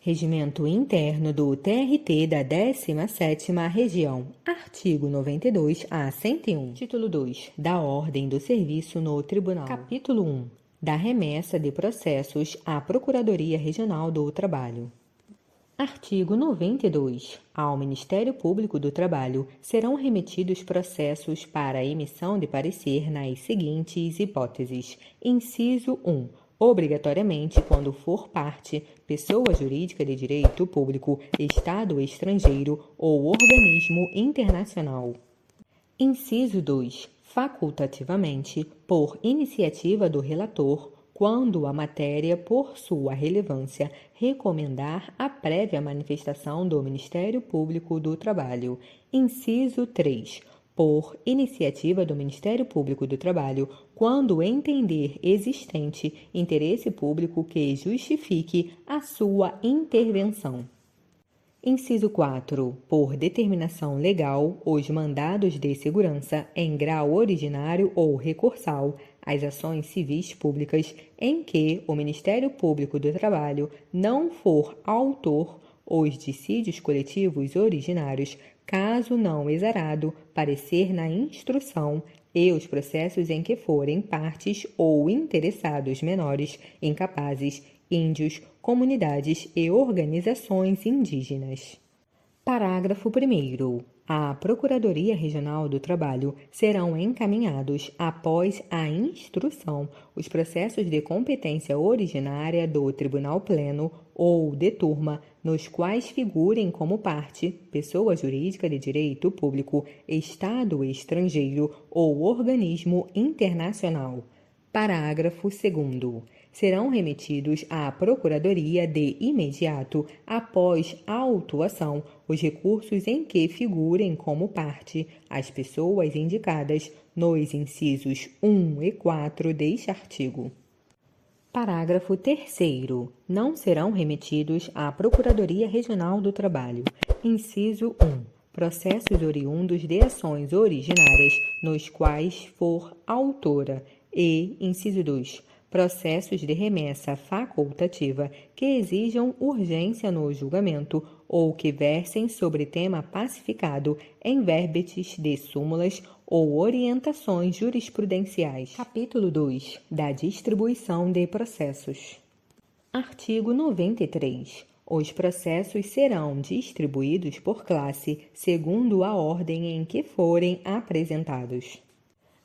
Regimento Interno do TRT da 17ª Região, artigo 92 a 101. Título 2. Da Ordem do Serviço no Tribunal. Capítulo 1. Da remessa de processos à Procuradoria Regional do Trabalho. Artigo 92. Ao Ministério Público do Trabalho serão remetidos processos para emissão de parecer nas seguintes hipóteses. Inciso 1. Obrigatoriamente, quando for parte, pessoa jurídica de direito público, Estado estrangeiro ou organismo internacional. Inciso 2. Facultativamente, por iniciativa do relator, quando a matéria, por sua relevância, recomendar a prévia manifestação do Ministério Público do Trabalho. Inciso 3. Por iniciativa do Ministério Público do Trabalho, quando entender existente interesse público que justifique a sua intervenção. Inciso 4. Por determinação legal, os mandados de segurança em grau originário ou recursal, as ações civis públicas em que o Ministério Público do Trabalho não for autor, os dissídios coletivos originários, caso não exarado parecer na instrução, e os processos em que forem partes ou interessados menores, incapazes, índios, comunidades e organizações indígenas. Parágrafo 1º. À Procuradoria Regional do Trabalho serão encaminhados, após a instrução, os processos de competência originária do Tribunal Pleno ou de turma, nos quais figurem como parte pessoa jurídica de direito público, Estado estrangeiro ou organismo internacional. Parágrafo 2º. Serão remetidos à Procuradoria de imediato, após a autuação, os recursos em que figurem como parte as pessoas indicadas nos incisos 1 e 4 deste artigo. Parágrafo 3º. Não serão remetidos à Procuradoria Regional do Trabalho. Inciso 1. Processos oriundos de ações originárias nos quais for autora e, inciso 2, processos de remessa facultativa que exijam urgência no julgamento ou que versem sobre tema pacificado em verbetes de súmulas ou orientações jurisprudenciais. Capítulo 2. Da distribuição de processos. Artigo 93. Os processos serão distribuídos por classe, segundo a ordem em que forem apresentados.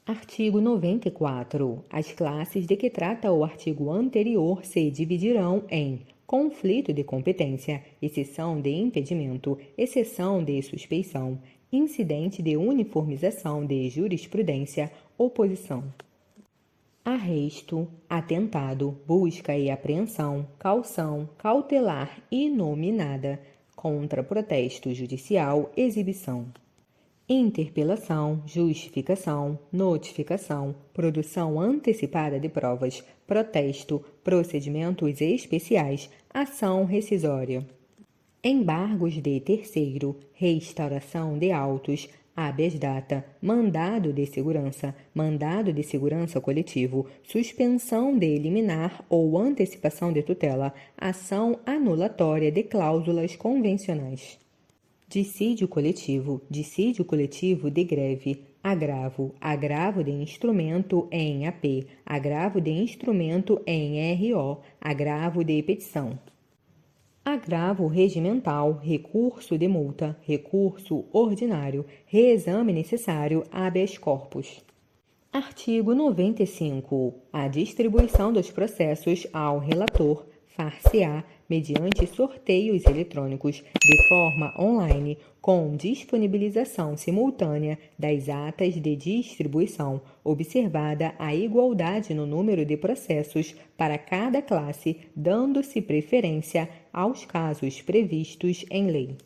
Artigo 94. As classes de que trata o artigo anterior se dividirão em conflito de competência, exceção de impedimento, exceção de suspeição, incidente de uniformização de jurisprudência, oposição. Arresto, atentado, busca e apreensão, caução, cautelar inominada, contra-protesto judicial, exibição. Interpelação, justificação, notificação, produção antecipada de provas, protesto, procedimentos especiais, ação rescisória. Embargos de terceiro, restauração de autos, habeas data, mandado de segurança coletivo, suspensão de liminar ou antecipação de tutela, ação anulatória de cláusulas convencionais. Dissídio coletivo de greve, agravo de instrumento em AP, agravo de instrumento em RO, agravo de petição. Agravo regimental, recurso de multa, recurso ordinário, reexame necessário, habeas corpus. Artigo 95. A distribuição dos processos ao relator far-se-á mediante sorteios eletrônicos de forma online, com disponibilização simultânea das atas de distribuição, observada a igualdade no número de processos para cada classe, dando-se preferência aos casos previstos em lei.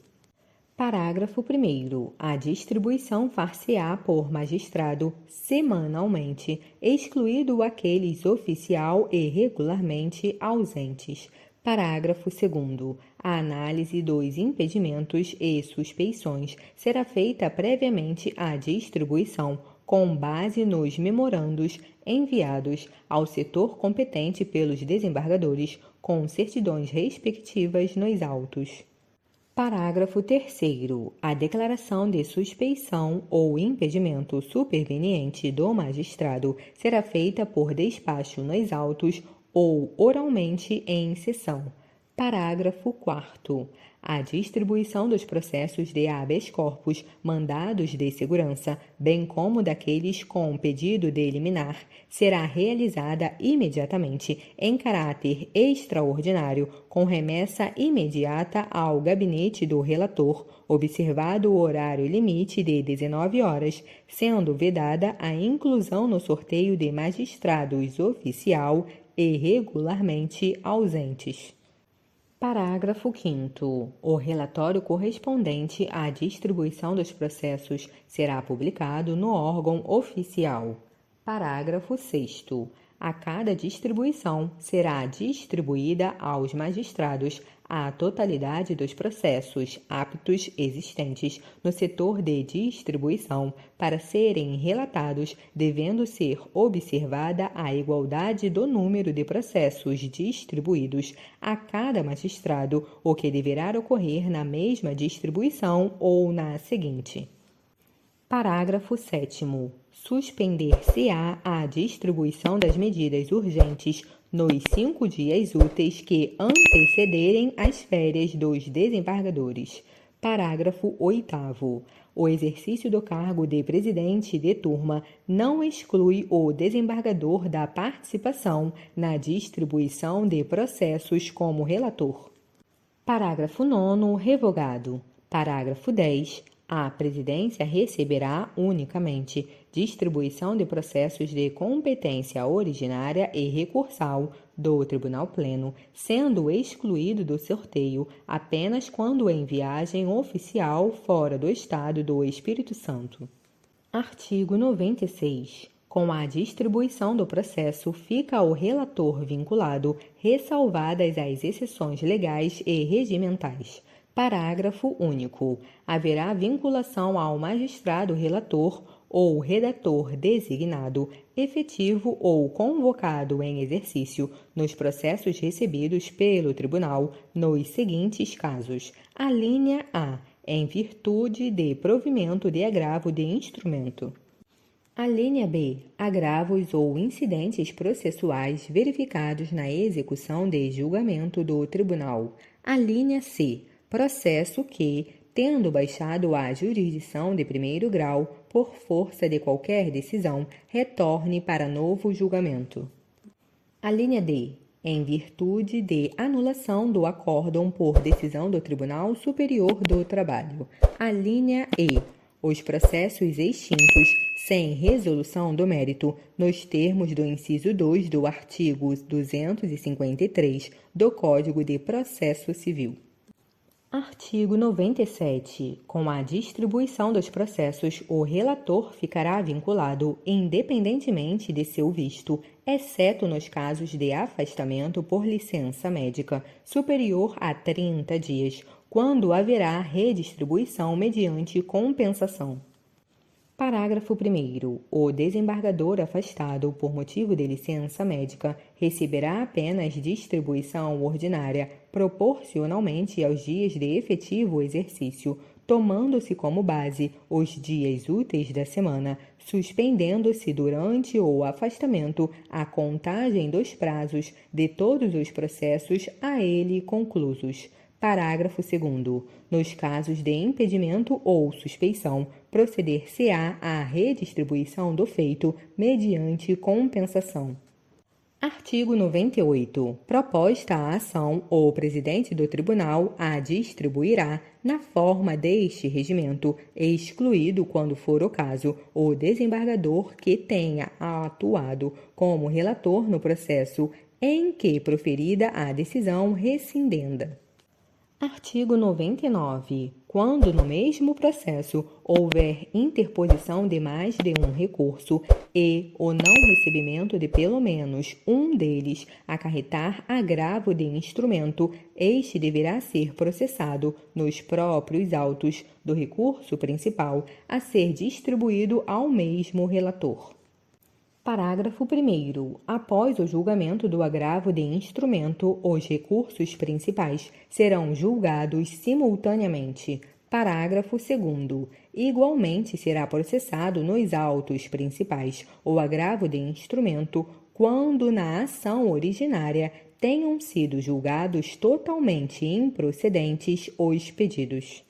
Parágrafo 1º. A distribuição far-se-á por magistrado semanalmente, excluído aqueles oficial e regularmente ausentes. Parágrafo 2º. A análise dos impedimentos e suspeições será feita previamente à distribuição, com base nos memorandos enviados ao setor competente pelos desembargadores, com certidões respectivas nos autos. Parágrafo 3º. A declaração de suspeição ou impedimento superveniente do magistrado será feita por despacho nos autos ou oralmente em sessão. Parágrafo 4º. A distribuição dos processos de habeas corpus, mandados de segurança, bem como daqueles com pedido de liminar, será realizada imediatamente, em caráter extraordinário, com remessa imediata ao gabinete do relator, observado o horário limite de 19 horas, sendo vedada a inclusão no sorteio de magistrados oficial e regularmente ausentes. Parágrafo 5º. O relatório correspondente à distribuição dos processos será publicado no órgão oficial. Parágrafo 6º. A cada distribuição será distribuída aos magistrados a totalidade dos processos aptos existentes no setor de distribuição para serem relatados, devendo ser observada a igualdade do número de processos distribuídos a cada magistrado, o que deverá ocorrer na mesma distribuição ou na seguinte. Parágrafo 7º. Suspender-se-á a distribuição das medidas urgentes nos 5 dias úteis que antecederem as férias dos desembargadores. Parágrafo 8º. O exercício do cargo de presidente de turma não exclui o desembargador da participação na distribuição de processos como relator. Parágrafo 9º. Revogado. Parágrafo 10º. A presidência receberá unicamente distribuição de processos de competência originária e recursal do Tribunal Pleno, sendo excluído do sorteio apenas quando em viagem oficial fora do Estado do Espírito Santo. Artigo 96. Com a distribuição do processo, fica o relator vinculado, ressalvadas as exceções legais e regimentais. Parágrafo único. Haverá vinculação ao magistrado relator ou redator designado, efetivo ou convocado em exercício, nos processos recebidos pelo Tribunal, nos seguintes casos. Alínea A. Em virtude de provimento de agravo de instrumento. Alínea B. Agravos ou incidentes processuais verificados na execução de julgamento do Tribunal. Alínea C. Processo que, tendo baixado a jurisdição de primeiro grau, por força de qualquer decisão, retorne para novo julgamento. Alínea D. Em virtude de anulação do acórdão por decisão do Tribunal Superior do Trabalho. Alínea E. Os processos extintos sem resolução do mérito, nos termos do inciso 2 do artigo 253 do Código de Processo Civil. Artigo 97. Com a distribuição dos processos, o relator ficará vinculado, independentemente de seu visto, exceto nos casos de afastamento por licença médica, superior a 30 dias, quando haverá redistribuição mediante compensação. Parágrafo 1º. O desembargador afastado por motivo de licença médica receberá apenas distribuição ordinária proporcionalmente aos dias de efetivo exercício, tomando-se como base os dias úteis da semana, suspendendo-se durante o afastamento a contagem dos prazos de todos os processos a ele conclusos. Parágrafo 2º. Nos casos de impedimento ou suspeição, proceder-se-á à redistribuição do feito mediante compensação. Artigo 98. Proposta a ação, o presidente do tribunal a distribuirá na forma deste regimento, excluído, quando for o caso, o desembargador que tenha atuado como relator no processo em que proferida a decisão rescindenda. Artigo 99. Quando no mesmo processo houver interposição de mais de um recurso e o não recebimento de pelo menos um deles acarretar agravo de instrumento, este deverá ser processado nos próprios autos do recurso principal a ser distribuído ao mesmo relator. Parágrafo 1º. Após o julgamento do agravo de instrumento, os recursos principais serão julgados simultaneamente. Parágrafo 2º. Igualmente será processado nos autos principais o agravo de instrumento quando na ação originária tenham sido julgados totalmente improcedentes os pedidos.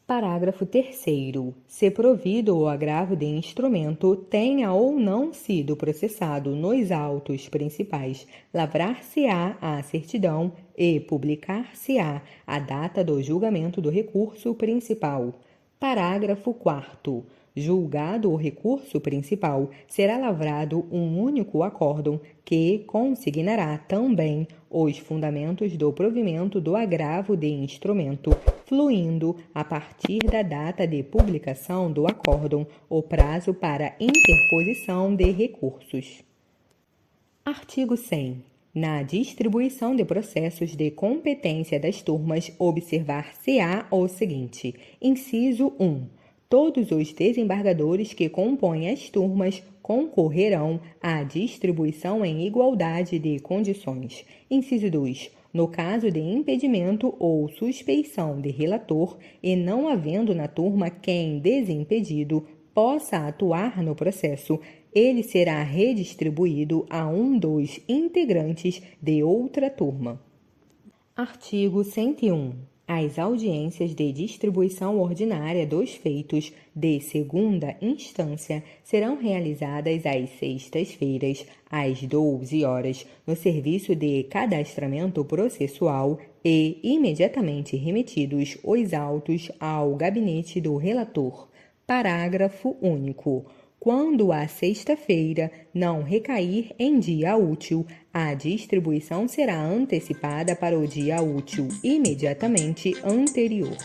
Parágrafo 3º. Se provido o agravo de instrumento, tenha ou não sido processado nos autos principais, lavrar-se-á a certidão e publicar-se-á a data do julgamento do recurso principal. Parágrafo 4º. Julgado o recurso principal, será lavrado um único acórdão que consignará também os fundamentos do provimento do agravo de instrumento, fluindo, a partir da data de publicação do acórdão, o prazo para interposição de recursos. Artigo 100. Na distribuição de processos de competência das turmas, observar-se-á o seguinte: inciso 1. Todos os desembargadores que compõem as turmas concorrerão à distribuição em igualdade de condições. Inciso 2. No caso de impedimento ou suspeição de relator e não havendo na turma quem, desimpedido, possa atuar no processo, ele será redistribuído a um dos integrantes de outra turma. Artigo 101. As audiências de distribuição ordinária dos feitos de segunda instância serão realizadas às sextas-feiras, às 12 horas, no serviço de cadastramento processual e imediatamente remetidos os autos ao gabinete do relator. Parágrafo único. Quando a sexta-feira não recair em dia útil, a distribuição será antecipada para o dia útil imediatamente anterior.